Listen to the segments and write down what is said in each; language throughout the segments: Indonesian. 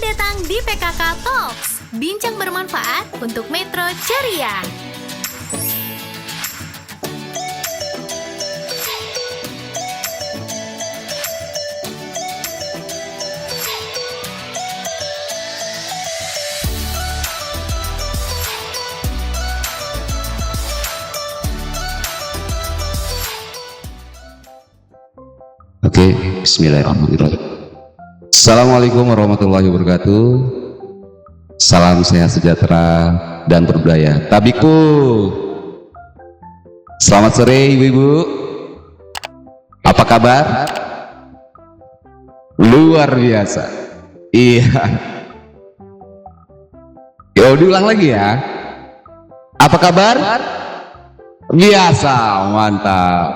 Selamat datang di PKK Talks, bincang bermanfaat untuk Metro Ceria. Oke, bismillahirrahmanirrahim. Assalamualaikum warahmatullahi wabarakatuh. Salam sehat sejahtera dan berbudaya. Tabiku. Selamat sore ibu-ibu. Apa kabar? Luar biasa. Iya. Yo, diulang lagi ya. Apa kabar? Biasa, mantap.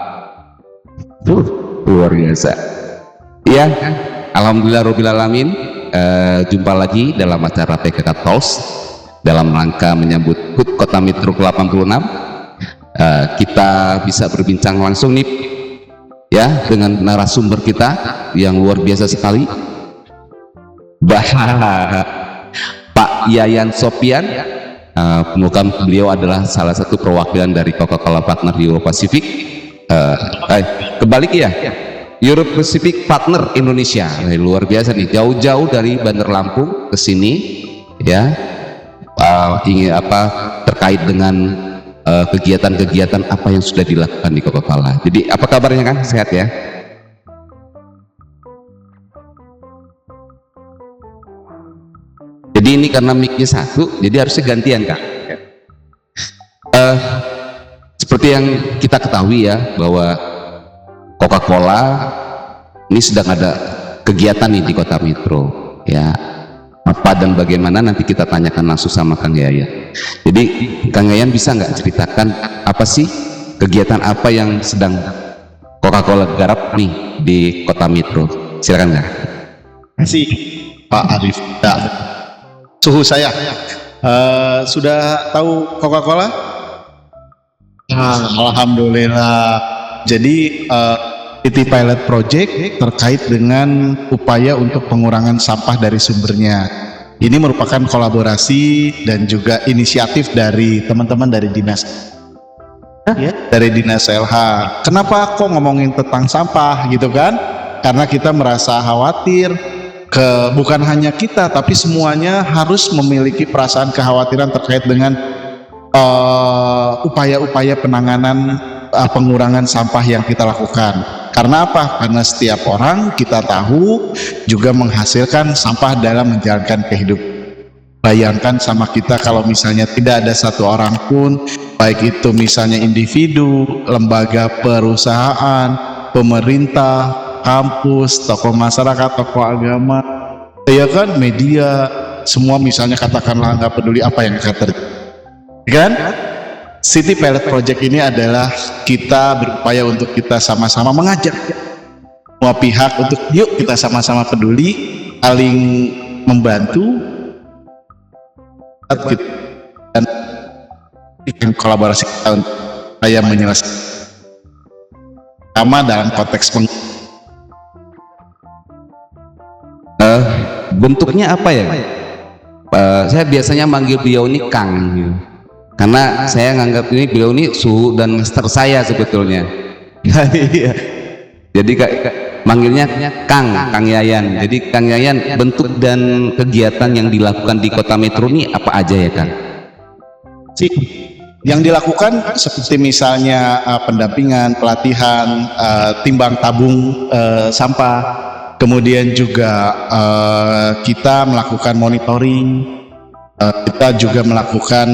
Luar biasa. Iya, alhamdulillah rabbil alamin. Jumpa lagi dalam acara PKK Talks dalam rangka menyambut HUT Kota Metro ke-86. Kita bisa berbincang langsung nih ya dengan narasumber kita yang luar biasa sekali, Pak Yayan Sopyan. Bukan, beliau adalah salah satu perwakilan dari Coca-Cola Partner Euro Pacific. Kebalik ya, Europe Pacific Partner Indonesia. Luar biasa nih, jauh-jauh dari Bandar Lampung ke sini ya. Ingin apa terkait dengan kegiatan-kegiatan apa yang sudah dilakukan di Coca-Cola. Jadi apa kabarnya kan? Sehat ya? Jadi ini karena mic-nya satu, jadi harusnya gantian Kak. Seperti yang kita ketahui ya, bahwa Coca-Cola ini sedang ada kegiatan nih di Kota Metro ya. Apa dan bagaimana nanti kita tanyakan langsung sama Kang Yayan. Jadi Kang Yayan bisa nggak ceritakan apa sih kegiatan apa yang sedang Coca-Cola garap nih di Kota Metro? Silakan Kang. Terima kasih Pak Arif. Ya. Suhu saya sudah tahu Coca-Cola? Alhamdulillah. Jadi City Pilot Project terkait dengan upaya untuk pengurangan sampah dari sumbernya. Ini merupakan kolaborasi dan juga inisiatif dari teman-teman dari dinas, dari dinas LH. Kenapa kok ngomongin tentang sampah gitu kan? Karena kita merasa khawatir, bukan hanya kita tapi semuanya harus memiliki perasaan kekhawatiran terkait dengan upaya-upaya penanganan pengurangan sampah yang kita lakukan. Karena apa? Karena setiap orang kita tahu juga menghasilkan sampah dalam menjalankan kehidupan. Bayangkan sama kita kalau misalnya tidak ada satu orang pun, baik itu misalnya individu, lembaga perusahaan, pemerintah, kampus, tokoh masyarakat, tokoh agama, ya kan, media, semua misalnya katakanlah nggak peduli apa yang akan terjadi. Kan? City Pilot Project ini adalah kita berupaya untuk kita sama-sama mengajak semua pihak untuk yuk kita sama-sama peduli, saling membantu dan kolaborasi kita untuk supaya menyelesaikan sama dalam konteks bentuknya apa ya? Saya biasanya manggil beliau ini Kang. Karena saya nganggap ini beliau ini suhu dan master saya sebetulnya. Jadi manggilnya Kang Yayan. Jadi Kang Yayan, bentuk dan kegiatan yang dilakukan di Kota Metro ini apa aja ya Kang? Yang dilakukan seperti misalnya pendampingan, pelatihan, timbang tabung sampah, kemudian juga kita melakukan monitoring. Kita juga melakukan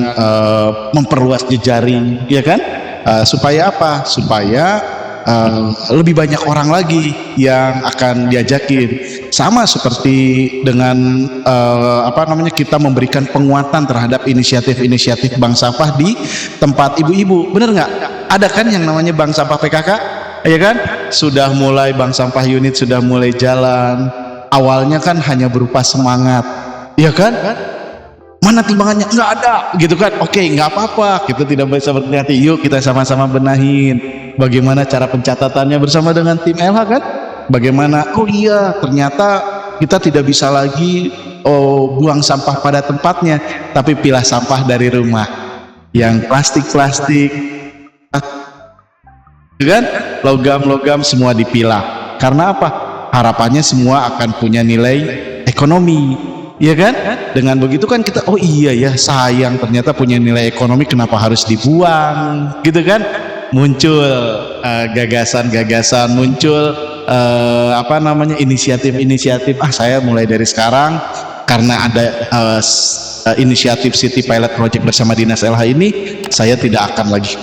memperluas jejaring, ya kan? Supaya apa? Supaya lebih banyak orang lagi yang akan diajakin. Sama seperti dengan kita memberikan penguatan terhadap inisiatif-inisiatif bank sampah di tempat ibu-ibu. Bener nggak? Ada kan yang namanya bank sampah PKK, ya kan? Sudah mulai bank sampah unit sudah mulai jalan. Awalnya kan hanya berupa semangat, ya kan? Mana timbangannya? Nggak ada gitu kan. Oke, nggak apa-apa, kita tidak bisa berhati-hati, yuk kita sama-sama benahin bagaimana cara pencatatannya bersama dengan tim LH kan. Bagaimana, oh iya ternyata kita tidak bisa lagi buang sampah pada tempatnya, tapi pilah sampah dari rumah. Yang plastik-plastik, kan, logam-logam semua dipilah. Karena apa? Harapannya semua akan punya nilai ekonomi, ya kan? Dengan begitu kan kita, oh iya ya, sayang ternyata punya nilai ekonomi, kenapa harus dibuang, gitu kan? Muncul gagasan-gagasan, muncul inisiatif-inisiatif. Saya mulai dari sekarang, karena ada inisiatif City Pilot Project bersama Dinas LH ini, saya tidak akan lagi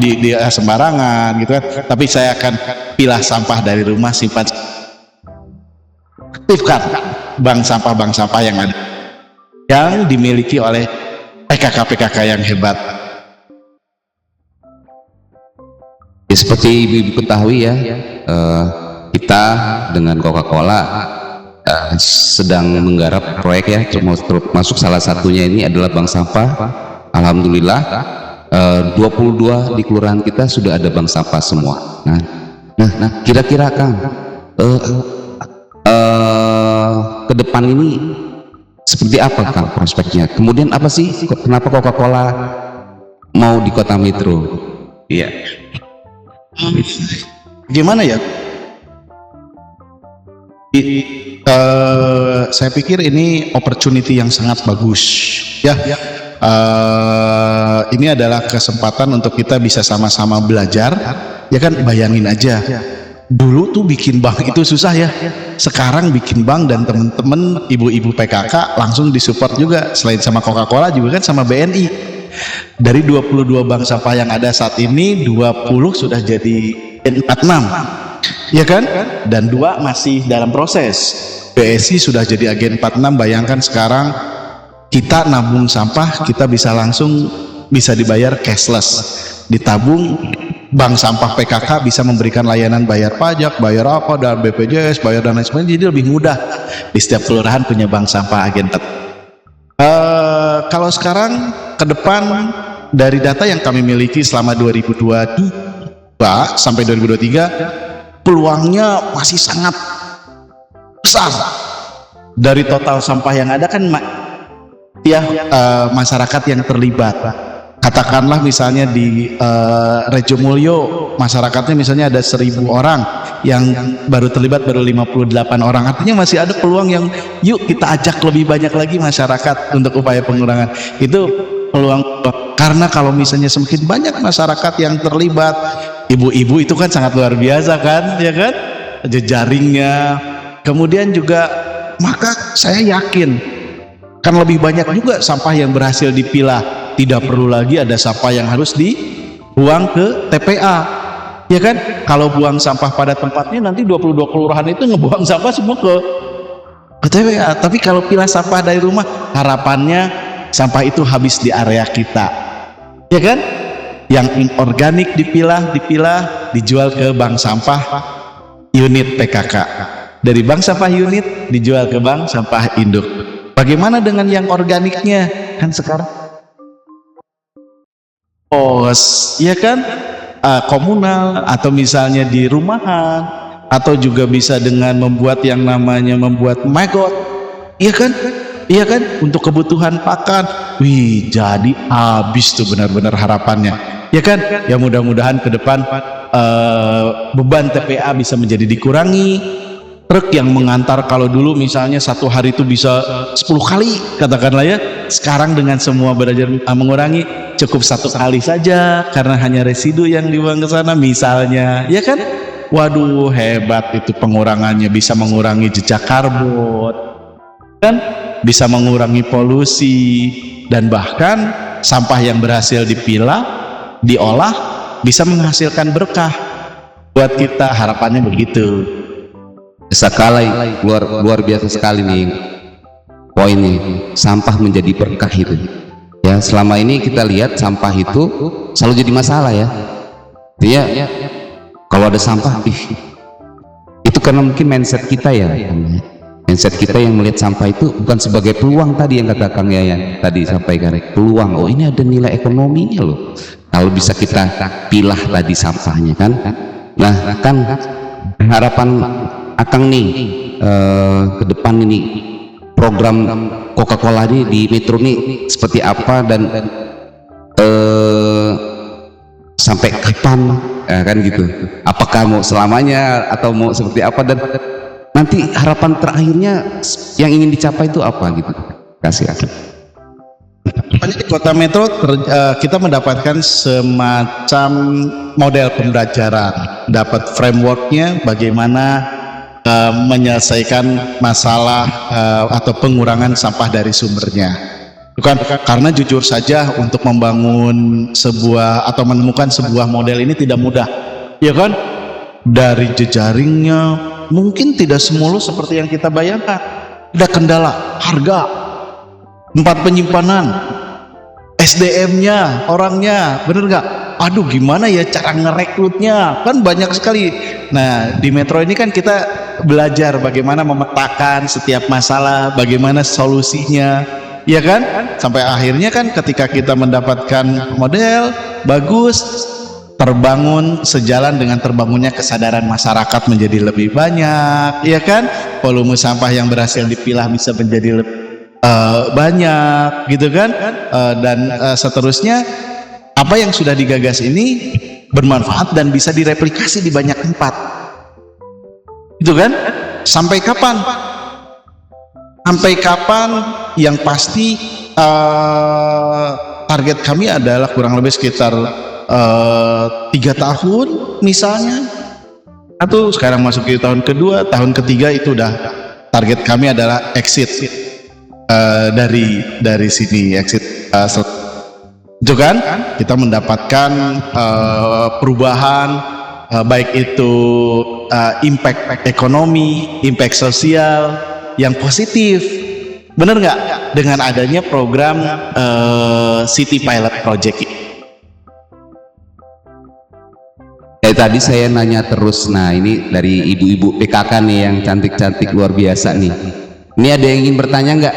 di sembarangan gitu kan, tapi saya akan pilah sampah dari rumah, simpan, aktifkan bank sampah yang ada, yang dimiliki oleh PKK yang hebat. Ya, seperti ibu-ibu ketahui ya, kita dengan Coca-Cola sedang menggarap proyek ya, termasuk salah satunya ini adalah bank sampah. Alhamdulillah 22 di kelurahan kita sudah ada bank sampah semua. Nah, kira-kira Kang, ke depan ini seperti apa Kang prospeknya? Kemudian apa sih, kenapa Coca-Cola mau di Kota Metro? Iya. Gimana ya? Saya pikir ini opportunity yang sangat bagus ya. Ini adalah kesempatan untuk kita bisa sama-sama belajar, ya kan? Bayangin aja, dulu tuh bikin bank itu susah ya, sekarang bikin bank dan temen-temen ibu-ibu PKK langsung disupport juga, selain sama Coca-Cola juga kan sama BNI. Dari 22 bank sampah yang ada saat ini, 20 sudah jadi 46, ya kan? Dan 2 masih dalam proses. BSI sudah jadi agen 46. Bayangkan sekarang kita nabung sampah, kita bisa langsung bisa dibayar cashless, ditabung. Bank sampah PKK bisa memberikan layanan bayar pajak, bayar apa, dan BPJS, bayar dan lain sebagainya, jadi lebih mudah. Di setiap kelurahan punya bank sampah agen. Kalau sekarang ke depan, dari data yang kami miliki selama 2022 sampai 2023, peluangnya masih sangat besar. Dari total sampah yang ada kan masyarakat yang terlibat. Katakanlah misalnya di Rejo Mulyo, masyarakatnya misalnya ada 1.000 orang, yang baru terlibat baru 58 orang. Artinya masih ada peluang yang yuk kita ajak lebih banyak lagi masyarakat untuk upaya pengurangan. Itu peluang, karena kalau misalnya semakin banyak masyarakat yang terlibat, ibu-ibu itu kan sangat luar biasa kan, ya kan, jejaringnya. Kemudian juga, maka saya yakin kan lebih banyak juga sampah yang berhasil dipilah. Tidak perlu lagi ada sampah yang harus dibuang ke TPA, ya kan? Kalau buang sampah pada tempatnya, nanti 22 kelurahan itu ngebuang sampah semua ke TPA. Tapi kalau pilah sampah dari rumah, harapannya sampah itu habis di area kita, ya kan? Yang organik dipilah, dijual ke bank sampah unit PKK. Dari bank sampah unit dijual ke bank sampah induk. Bagaimana dengan yang organiknya? Kan sekarang ya kan, komunal, atau misalnya di rumahan, atau juga bisa dengan membuat yang namanya membuat maggot, iya kan, untuk kebutuhan pakan. Wih, jadi habis tuh benar-benar harapannya, ya kan? Ya mudah-mudahan ke depan beban TPA bisa menjadi dikurangi. Truk yang mengantar, kalau dulu misalnya satu hari itu bisa 10 kali katakanlah ya, sekarang dengan semua belajar mengurangi, cukup 1 kali saja karena hanya residu yang dibuang ke sana misalnya, ya kan? Waduh, hebat itu pengurangannya, bisa mengurangi jejak karbon kan, bisa mengurangi polusi, dan bahkan sampah yang berhasil dipilah, diolah, bisa menghasilkan berkah buat kita. Harapannya begitu. Sekali luar biasa sekali nih poinnya, sampah menjadi berkah itu ya. Selama ini kita lihat sampah itu selalu jadi masalah ya, kalau ada sampah itu karena mungkin mindset kita ya, mindset kita yang melihat sampah itu bukan sebagai peluang, tadi yang kata Kang Yayan tadi sampaikan, peluang, oh ini ada nilai ekonominya loh kalau bisa kita pilah tadi sampahnya kan. Nah kan harapan Akang nih ke depan ini program Coca-Cola ini di Metro ini seperti apa dan sampai kapan, kan gitu. Apakah mau selamanya atau mau seperti apa, dan nanti harapan terakhirnya yang ingin dicapai itu apa gitu. Kasih. Di Kota Metro kita mendapatkan semacam model pembelajaran, dapat frameworknya bagaimana menyelesaikan masalah atau pengurangan sampah dari sumbernya. Bukan karena jujur saja untuk membangun sebuah atau menemukan sebuah model ini tidak mudah, ya kan? Dari jejaringnya mungkin tidak semulus seperti yang kita bayangkan. Ada kendala harga, tempat penyimpanan, SDM-nya, orangnya, bener nggak? Aduh, gimana ya cara ngerekrutnya? Kan banyak sekali. Nah, di Metro ini kan kita belajar bagaimana memetakan setiap masalah, bagaimana solusinya, ya kan? Sampai akhirnya kan ketika kita mendapatkan model bagus, terbangun sejalan dengan terbangunnya kesadaran masyarakat menjadi lebih banyak, ya kan? Volume sampah yang berhasil dipilah bisa menjadi lebih banyak, gitu kan? Dan seterusnya, apa yang sudah digagas ini bermanfaat dan bisa direplikasi di banyak tempat, gitu kan? Sampai kapan? Sampai kapan? Yang pasti target kami adalah kurang lebih sekitar 3 tahun misalnya, atau sekarang masuk di tahun kedua, tahun ketiga itu udah target kami adalah exit dari sini, exit itu kan kita mendapatkan perubahan, baik itu impact ekonomi, impact sosial yang positif, bener nggak, dengan adanya program City Pilot Project. Tadi saya nanya terus, nah ini dari ibu-ibu PKK nih yang cantik-cantik luar biasa nih. Ini ada yang ingin bertanya nggak?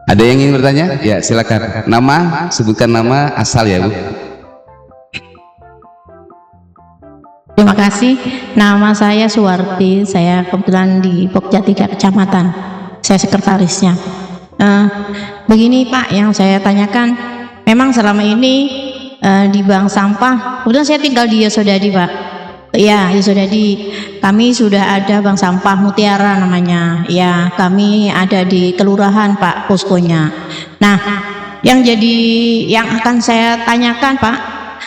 Ada yang ingin bertanya? Ya silakan. Nama, sebutkan nama, asal ya Bu. Terima kasih. Nama saya Suwarti. Saya kebetulan di Pokja 3 Kecamatan. Saya sekretarisnya. Begini Pak, yang saya tanyakan, memang selama ini di bank sampah, kebetulan saya tinggal di Yosodadi Pak. Ya, Yosodadi. Kami sudah ada bank sampah Mutiara namanya. Ya, kami ada di kelurahan Pak, poskonya. Nah, yang akan saya tanyakan Pak,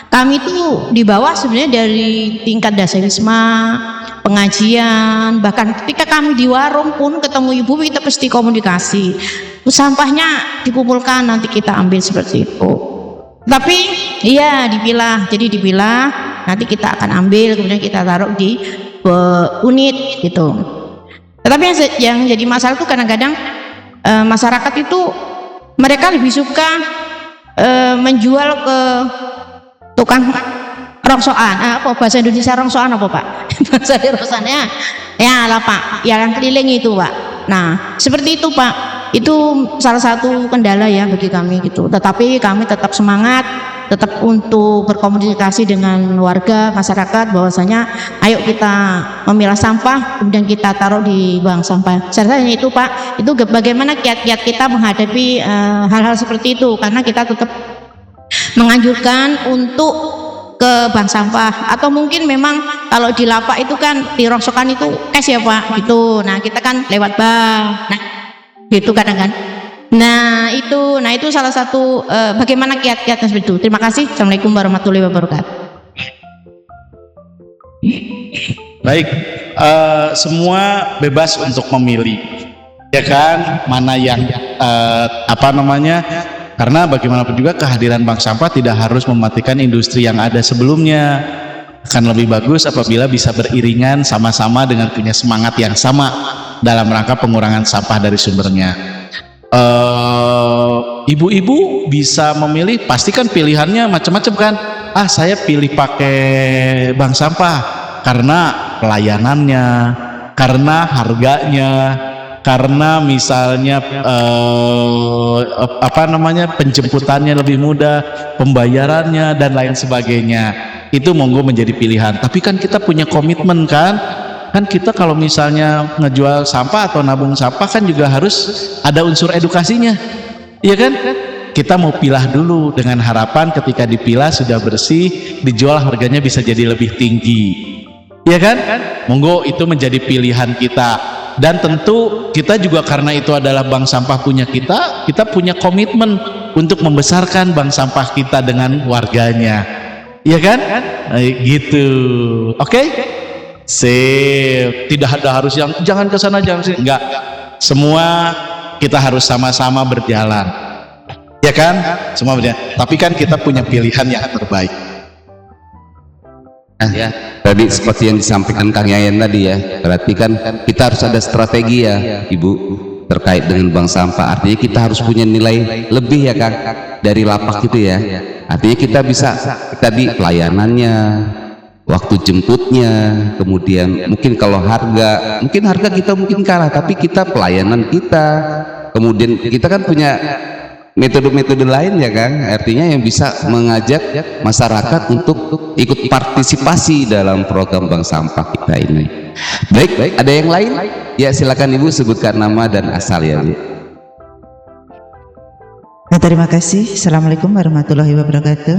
kami tuh di bawah sebenarnya dari tingkat Dasawisma, pengajian, bahkan ketika kami di warung pun ketemu ibu kita pasti komunikasi. Sampahnya dikumpulkan nanti kita ambil seperti itu. Tapi iya dipilah, jadi dipilah nanti kita akan ambil, kemudian kita taruh di unit gitu. Tetapi yang jadi masalah itu kadang-kadang masyarakat itu mereka lebih suka menjual ke tukang rongsokan. Apa bahasa Indonesia rongsokan apa Pak? Bahasa rongsokannya ya lah Pak, yang keliling itu Pak. Nah seperti itu Pak, itu salah satu kendala ya bagi kami gitu. Tetapi kami tetap semangat, tetap untuk berkomunikasi dengan warga masyarakat bahwasanya ayo kita memilah sampah kemudian kita taruh di bank sampah. Saya rasa itu Pak, itu bagaimana kiat-kiat kita menghadapi hal-hal seperti itu, karena kita tetap menganjurkan untuk ke bank sampah, atau mungkin memang kalau di lapak itu kan di rongsokan itu cash ya Pak gitu. Nah kita kan lewat bank, nah gitu kadang-kadang. Nah itu salah satu bagaimana kiat-kiatnya seperti itu. Terima kasih. Assalamualaikum warahmatullahi wabarakatuh. Baik, semua bebas untuk memilih, ya kan, mana yang karena bagaimanapun juga kehadiran bank sampah tidak harus mematikan industri yang ada sebelumnya. Akan lebih bagus apabila bisa beriringan sama-sama dengan punya semangat yang sama dalam rangka pengurangan sampah dari sumbernya. Ibu-ibu bisa memilih, pastikan pilihannya macam-macam kan. Saya pilih pakai bank sampah karena pelayanannya, karena harganya, karena misalnya penjemputannya lebih mudah, pembayarannya dan lain sebagainya. Itu monggo menjadi pilihan. Tapi kan kita punya komitmen kan, kan kita kalau misalnya ngejual sampah atau nabung sampah kan juga harus ada unsur edukasinya, iya kan? Kita mau pilah dulu dengan harapan ketika dipilah sudah bersih, dijual harganya bisa jadi lebih tinggi, iya kan? Monggo itu menjadi pilihan kita. Dan tentu kita juga karena itu adalah bank sampah punya kita punya komitmen untuk membesarkan bank sampah kita dengan warganya, iya kan? Gitu, oke? Sip. Tidak ada harus yang jangan ke sana jangan sini, enggak. Semua kita harus sama-sama berjalan, ya kan? Semua berjalan. Tapi kan kita punya pilihan yang terbaik. Ya, tadi seperti yang disampaikan Kang Yayan tadi ya, berarti kan kita harus ada strategi ya Ibu terkait dengan bank sampah. Artinya kita harus punya nilai lebih ya Kang dari lapak itu ya. Artinya kita bisa tadi pelayanannya, waktu jemputnya, kemudian mungkin kalau harga kita mungkin kalah, tapi kita pelayanan kita, kemudian kita kan punya metode-metode lain ya Kang, artinya yang bisa mengajak masyarakat untuk ikut partisipasi dalam program bank sampah kita ini. Baik, ada yang lain? Ya silakan Ibu sebutkan nama dan asal ya Bu. Nah, terima kasih. Assalamualaikum warahmatullahi wabarakatuh.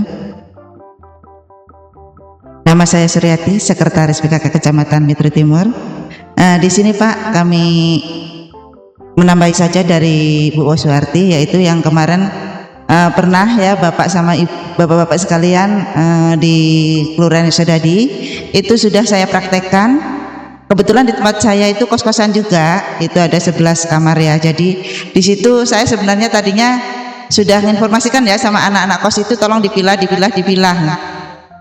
Nama saya Suryati, Sekretaris PKK Kecamatan Metro Timur. Di sini Pak, kami menambahi saja dari Bu Oswarti, yaitu yang kemarin pernah ya Bapak sama Bapak-bapak sekalian di Kelurahan Yusodadi itu sudah saya praktekkan. Kebetulan di tempat saya itu kos-kosan juga, itu ada 11 kamar ya. Jadi di situ saya sebenarnya tadinya sudah menginformasikan ya sama anak-anak kos itu tolong dipilah.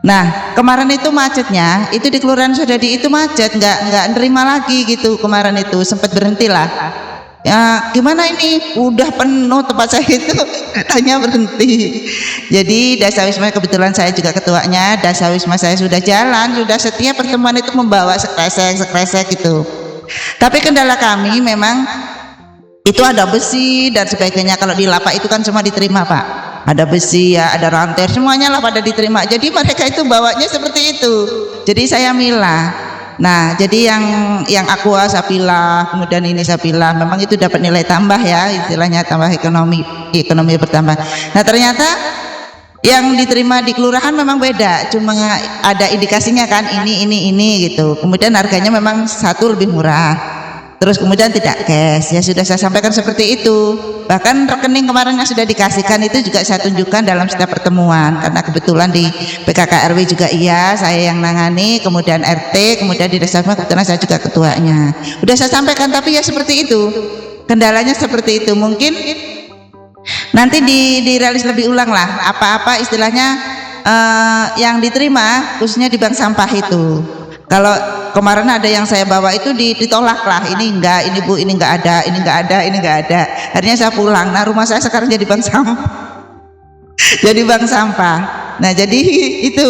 Nah kemarin itu macetnya itu di Kelurahan Yusodadi itu macet, nggak nerima lagi gitu. Kemarin itu sempat berhenti lah. Ya gimana ini udah penuh tempat saya itu katanya berhenti. Jadi Dasawisma kebetulan saya juga ketuanya. Dasawisma saya sudah jalan, sudah setiap pertemuan itu membawa sekresek gitu. Tapi kendala kami memang itu ada besi dan sebagainya. Kalau di lapak itu kan semua diterima Pak, ada besi ya, ada rantai, semuanya lah pada diterima. Jadi mereka itu bawanya seperti itu. Jadi saya milah. Nah, jadi yang aqua saya pilah, kemudian ini saya pilah. Memang itu dapat nilai tambah ya, istilahnya tambah ekonomi bertambah. Nah, ternyata yang diterima di kelurahan memang beda, cuma ada indikasinya kan ini gitu. Kemudian harganya memang satu lebih murah. Terus kemudian tidak cash, ya sudah saya sampaikan seperti itu. Bahkan rekening kemarin yang sudah dikasihkan itu juga saya tunjukkan dalam setiap pertemuan. Karena kebetulan di PKK RW juga iya, saya yang nangani, kemudian RT, kemudian di desa kebetulan saya juga ketuanya. Udah saya sampaikan, tapi ya seperti itu. Kendalanya seperti itu. Mungkin nanti dirilis lebih ulang lah, apa-apa istilahnya yang diterima, khususnya di bank sampah itu. Kalau kemarin ada yang saya bawa itu ditolak lah, ini enggak, ini Bu, ini enggak ada, ini enggak ada, ini enggak ada. Akhirnya saya pulang. Nah, rumah saya sekarang jadi bank sampah. Jadi bank sampah. Nah, jadi itu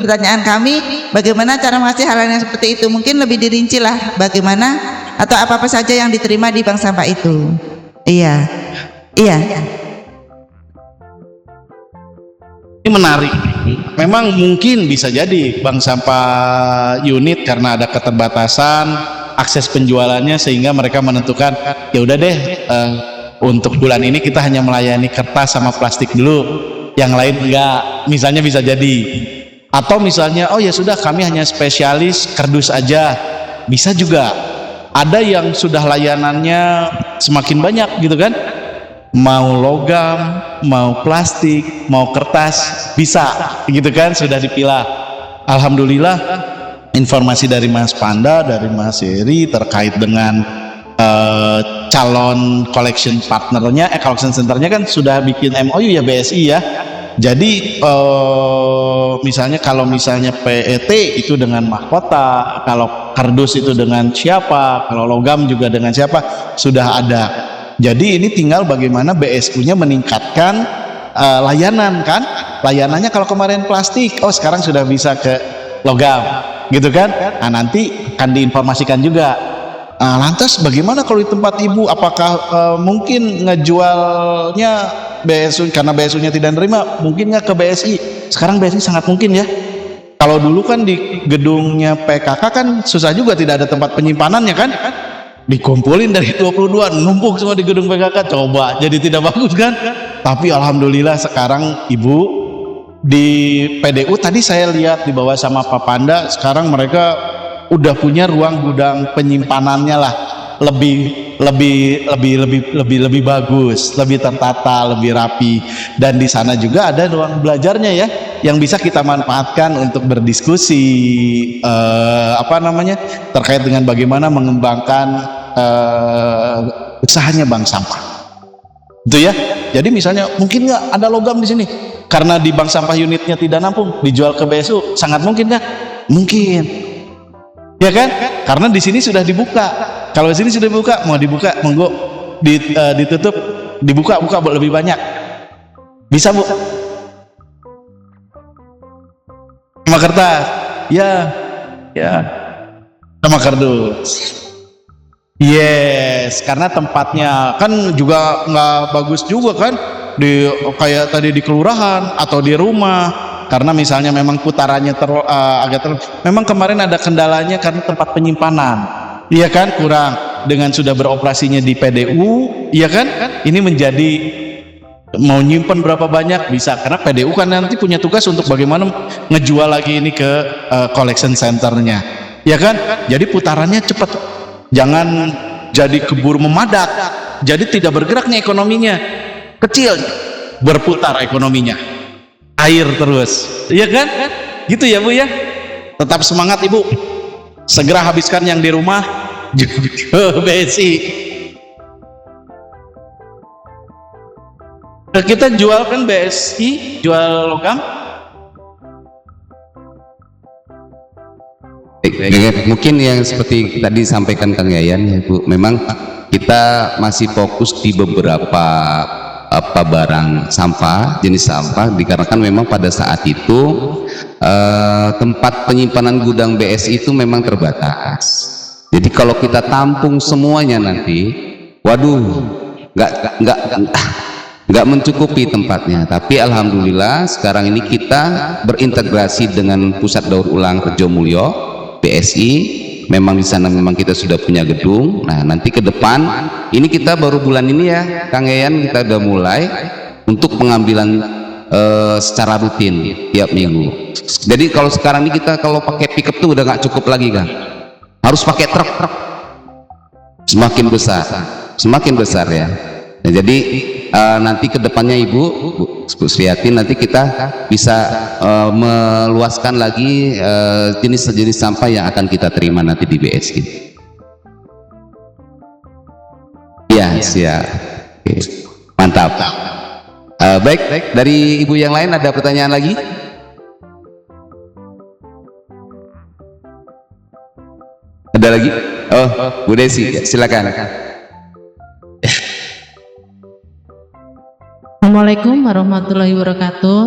pertanyaan kami, bagaimana cara mengatasi hal yang seperti itu? Mungkin lebih dirinci lah bagaimana atau apa-apa saja yang diterima di bank sampah itu. Iya. Ini menarik. Memang mungkin bisa jadi bank sampah unit karena ada keterbatasan akses penjualannya sehingga mereka menentukan ya udah deh untuk bulan ini kita hanya melayani kertas sama plastik dulu, yang lain enggak, misalnya bisa jadi. Atau misalnya oh ya sudah kami hanya spesialis kardus aja, bisa juga. Ada yang sudah layanannya semakin banyak gitu kan, mau logam, mau plastik, mau kertas, bisa gitu kan, sudah dipilah. Alhamdulillah informasi dari Mas Panda, dari Mas Heri terkait dengan calon collection partnernya, collection centernya kan sudah bikin MOU ya BSI ya. Jadi misalnya kalau misalnya PET itu dengan mahkota, kalau kardus itu dengan siapa, kalau logam juga dengan siapa, sudah ada. Jadi ini tinggal bagaimana BSU-nya meningkatkan layanan kan. Layanannya kalau kemarin plastik, oh sekarang sudah bisa ke logam gitu kan. Nah nanti akan diinformasikan juga. Lantas bagaimana kalau di tempat Ibu, apakah mungkin ngejualnya BSU karena BSU-nya tidak nerima, mungkin nggak ke BSI? Sekarang BSI sangat mungkin ya. Kalau dulu kan di gedungnya PKK kan susah juga, tidak ada tempat penyimpanannya kan, dikumpulin dari 22 numpuk semua di gedung PKK, coba jadi tidak bagus kan. Tapi alhamdulillah sekarang Ibu di PDU tadi saya lihat dibawa sama Pak Panda, sekarang mereka udah punya ruang gudang penyimpanannya lah, lebih bagus, lebih tertata, lebih rapi, dan di sana juga ada ruang belajarnya ya, yang bisa kita manfaatkan untuk berdiskusi terkait dengan bagaimana mengembangkan usahanya bank sampah, itu ya. Jadi misalnya mungkin nggak ada logam di sini, karena di bank sampah unitnya tidak nampung, dijual ke BSU, sangat mungkin nggak? Mungkin, ya kan? Karena di sini sudah dibuka. Kalau di sini sudah dibuka, mau dibuka, monggo ditutup, buka lebih banyak, bisa Bu? Sama kertas, ya, sama kardus. Yes, karena tempatnya kan juga nggak bagus juga kan, kayak tadi di kelurahan atau di rumah, karena misalnya memang putarannya memang kemarin ada kendalanya karena tempat penyimpanan, iya kan, kurang. Dengan sudah beroperasinya di PDU, iya kan, ini menjadi mau nyimpen berapa banyak bisa, karena PDU kan nanti punya tugas untuk bagaimana ngejual lagi ini ke collection centernya, ya kan. Jadi putarannya cepat, jangan jadi keburu memadat, jadi tidak bergerak nih ekonominya, kecil berputar ekonominya, air terus, iya kan, gitu ya Bu ya. Tetap semangat Ibu, segera habiskan yang di rumah juga BSI. Kita jual kan BSI, jual logam. Mungkin yang seperti tadi disampaikan Kang Yayan ya Bu, memang kita masih fokus di beberapa barang sampah, jenis sampah, dikarenakan memang pada saat itu tempat penyimpanan gudang BSI itu memang terbatas. Jadi kalau kita tampung semuanya nanti, waduh, nggak mencukupi tempatnya. Tapi alhamdulillah sekarang ini kita berintegrasi dengan Pusat Daur Ulang Rejomulyo BSI. Memang di sana memang kita sudah punya gedung. Nah nanti ke depan ini kita baru bulan ini ya Kang Yayan, kita udah mulai untuk pengambilan secara rutin tiap minggu. Jadi kalau sekarang ini kita kalau pakai pickup tuh udah nggak cukup lagi kan, harus pakai truk semakin besar ya. Nah, jadi nanti kedepannya Ibu Sriati, nanti kita bisa meluaskan lagi jenis-jenis sampah yang akan kita terima nanti di BSI. Ya, siap. Oke. Mantap. Baik, dari Ibu yang lain ada pertanyaan lagi? Ada lagi? Oh, Bu Desi, silakan. Assalamualaikum warahmatullahi wabarakatuh.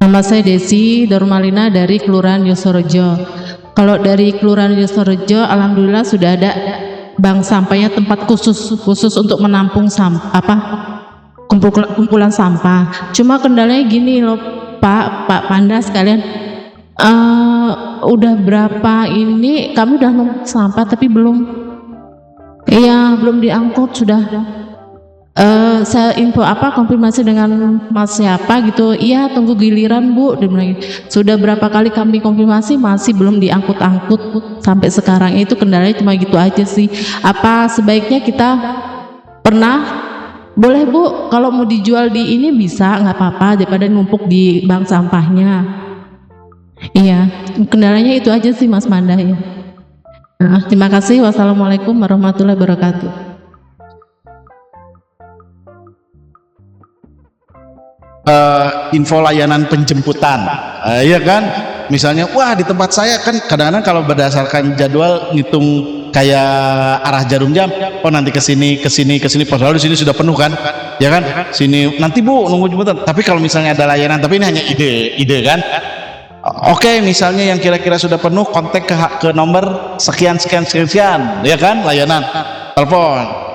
Nama saya Desi Darmalina dari Kelurahan Yosorejo. Kalau dari Kelurahan Yosorejo, alhamdulillah sudah ada bank sampahnya, tempat khusus untuk menampung kumpulan sampah. Cuma kendalanya gini loh Pak Panda sekalian, udah berapa ini kami udah numpuk sampah tapi belum diangkut. Sudah saya konfirmasi dengan Mas siapa gitu, iya tunggu giliran Bu, dia bilang gitu. Sudah berapa kali kami konfirmasi masih belum diangkut-angkut sampai sekarang. Itu kendalanya cuma gitu aja sih. Apa sebaiknya kita boleh Bu, kalau mau dijual di ini bisa, nggak apa-apa daripada numpuk di bank sampahnya. Iya, kendalanya itu aja sih Mas Manda ya. Nah, terima kasih. Wassalamualaikum warahmatullahi wabarakatuh. Info layanan penjemputan, iya kan, misalnya wah di tempat saya kan kadang-kadang kalau berdasarkan jadwal ngitung kayak arah jarum jam, oh nanti ke sini padahal di sini sudah penuh kan, ya kan, sini nanti Bu nunggu jemputan. Tapi kalau misalnya ada layanan, tapi ini hanya ide kan. Oke, misalnya yang kira-kira sudah penuh, kontak ke nomor sekian, ya kan, layanan telepon.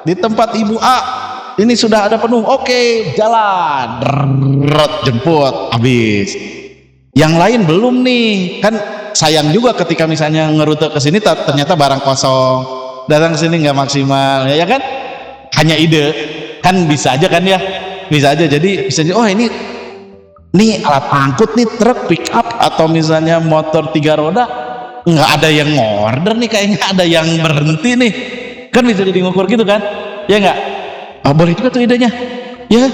Di tempat Ibu A ini sudah ada penuh, oke, jalan, jemput, habis. Yang lain belum nih, kan sayang juga ketika misalnya ngerute ke sini ternyata barang kosong, datang ke sini nggak maksimal, ya kan? Hanya ide, kan bisa aja kan ya, bisa aja. Jadi bisa aja, oh ini alat angkut nih, truk, pick up atau misalnya motor 3 roda, nggak ada yang order nih, kayaknya ada yang berhenti nih, kan bisa jadi ngukur gitu kan, ya nggak? Oh, boleh juga tuh idenya, ya.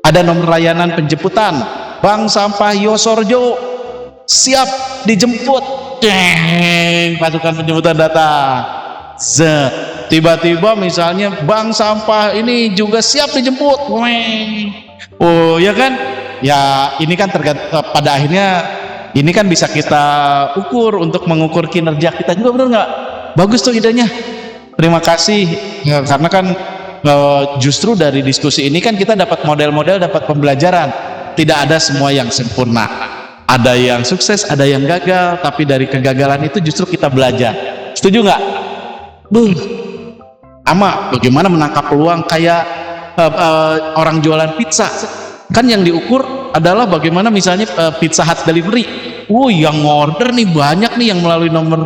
Ada nomor layanan penjemputan, Bank Sampah Yosorjo, siap dijemput. Deng, pasukan penjemputan datang. Tiba-tiba misalnya bank sampah ini juga siap dijemput. Oh ya kan? Ya ini kan pada akhirnya ini kan bisa kita ukur untuk mengukur kinerja kita juga, benar nggak? Bagus tuh idenya. Terima kasih ya, karena kan justru dari diskusi ini kan kita dapat model-model, dapat pembelajaran. Tidak ada semua yang sempurna. Ada yang sukses, ada yang gagal, tapi dari kegagalan itu justru kita belajar. Setuju nggak? Ama bagaimana menangkap peluang kayak orang jualan pizza, kan yang diukur adalah bagaimana misalnya Pizza Hut delivery. Yang order nih banyak nih yang melalui nomor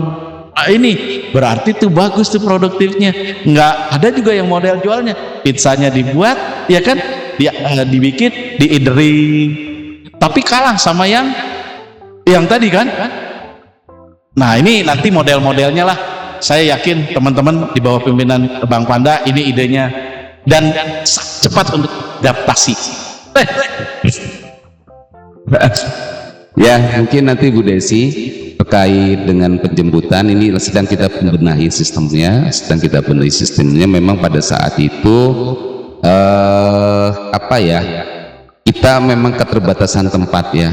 ini, berarti tuh bagus tuh produktifnya. Nggak ada juga yang model jualnya, pizzanya dibuat ya kan, dibikin, diordering, tapi kalah sama yang tadi kan. Nah ini nanti model-modelnya lah. Saya yakin teman-teman di bawah pimpinan Bang Panda ini idenya dan cepat untuk adaptasi. Ya mungkin nanti Bu Desi terkait dengan penjemputan ini sedang kita benahi sistemnya, memang pada saat itu kita memang keterbatasan tempat ya,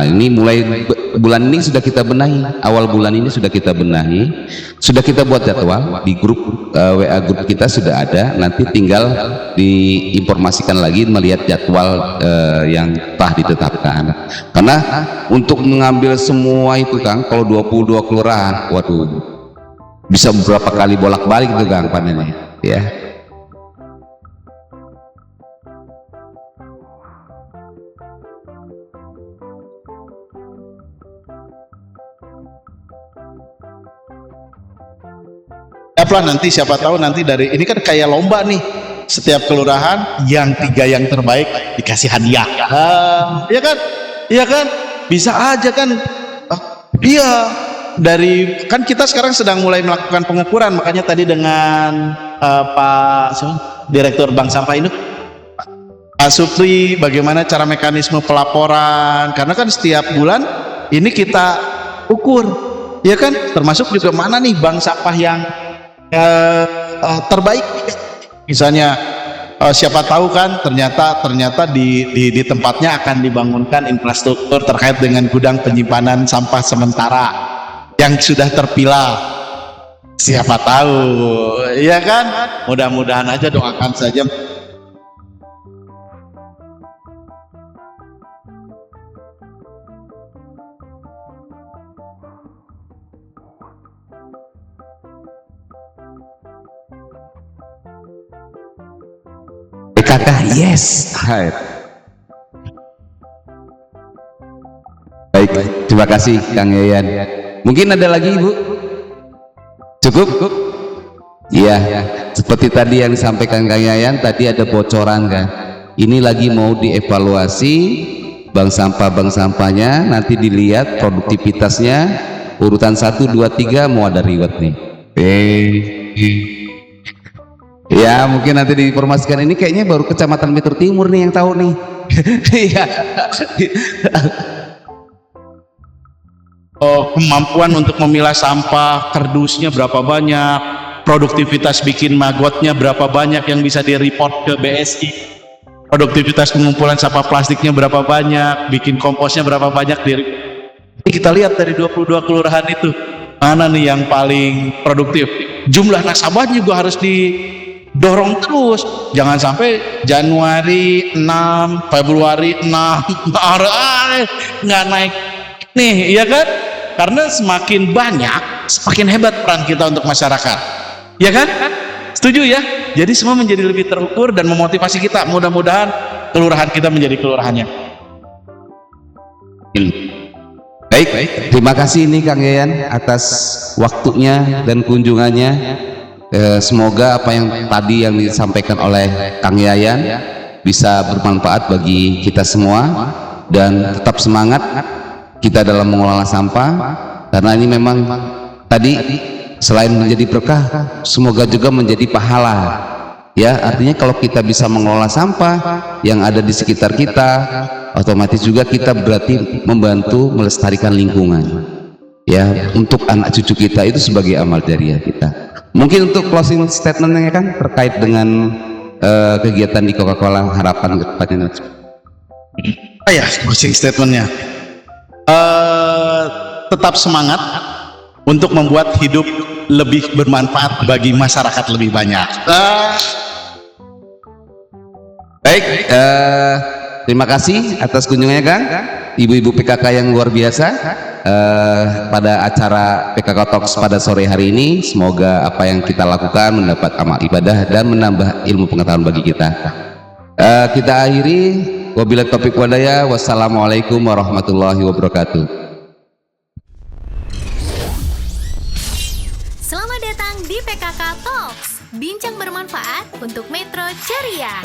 ini mulai bulan ini sudah kita benahi, awal bulan ini sudah kita benahi, sudah kita buat jadwal di grup WA grup kita sudah ada, nanti tinggal diinformasikan lagi melihat jadwal yang telah ditetapkan. Karena untuk mengambil semua itu Kang, kalau 22 kelurahan, waduh bisa beberapa kali bolak-balik itu Kang panennya ya. Nanti siapa tahu nanti dari ini kan kayak lomba nih, setiap kelurahan yang 3 yang terbaik dikasih hadiah. Iya kan, bisa aja kan. Iya, dari kan kita sekarang sedang mulai melakukan pengukuran, makanya tadi dengan Pak Direktur Bank Sampah ini, Pak Supri, bagaimana cara mekanisme pelaporan, karena kan setiap bulan ini kita ukur, ya kan, termasuk juga mana nih bank sampah yang terbaik. Misalnya siapa tahu kan ternyata di tempatnya akan dibangunkan infrastruktur terkait dengan gudang penyimpanan sampah sementara yang sudah terpilah. Siapa tahu, ya kan? Mudah-mudahan aja, doakan saja. Kakak, yes. Baik, terima kasih Kang Yayan. Mungkin ada lagi Ibu? Cukup? Iya, seperti tadi yang disampaikan Kang Yayan, tadi ada bocoran kan. Ini lagi mau dievaluasi bank sampahnya, nanti dilihat produktivitasnya, urutan 1, 2, 3 mau ada reward nih. Ya mungkin nanti diinformasikan, ini kayaknya baru Kecamatan Metro Timur nih yang tahu nih. Iya. Kemampuan untuk memilah sampah, kardusnya berapa banyak, produktivitas bikin magotnya berapa banyak yang bisa di-report ke BSI, produktivitas pengumpulan sampah plastiknya berapa banyak, bikin komposnya berapa banyak. Kita lihat dari 22 kelurahan itu mana nih yang paling produktif. Jumlah nasabah juga harus dorong terus, jangan sampai Januari 6, Februari 6, nggak naik nih, ya kan? Karena semakin banyak, semakin hebat peran kita untuk masyarakat, ya kan? Setuju ya? Jadi semua menjadi lebih terukur dan memotivasi kita. Mudah-mudahan kelurahan kita menjadi kelurahannya. Baik, terima kasih nih Kang Yayan atas waktunya dan kunjungannya. Semoga apa yang tadi yang disampaikan oleh Kang Yayan bisa bermanfaat bagi kita semua, dan tetap semangat kita dalam mengelola sampah, karena ini memang tadi selain menjadi berkah, semoga juga menjadi pahala. Ya, artinya kalau kita bisa mengelola sampah yang ada di sekitar kita, otomatis juga kita berarti membantu melestarikan lingkungan. Ya, untuk anak cucu kita itu sebagai amal jariah kita. Mungkin untuk closing statementnya kan terkait dengan kegiatan di Coca-Cola, harapan ke depannya. Ya, closing statementnya. Tetap semangat untuk membuat hidup lebih bermanfaat bagi masyarakat lebih banyak. Baik, terima kasih atas kunjungannya Kang. Ibu-ibu PKK yang luar biasa pada acara PKK Talks pada sore hari ini. Semoga apa yang kita lakukan mendapat amal ibadah dan menambah ilmu pengetahuan bagi kita. Kita akhiri, wabillahi taufiq walhidayah. Wassalamualaikum warahmatullahi wabarakatuh. Selamat datang di PKK Talks, bincang bermanfaat untuk Metro Ceria.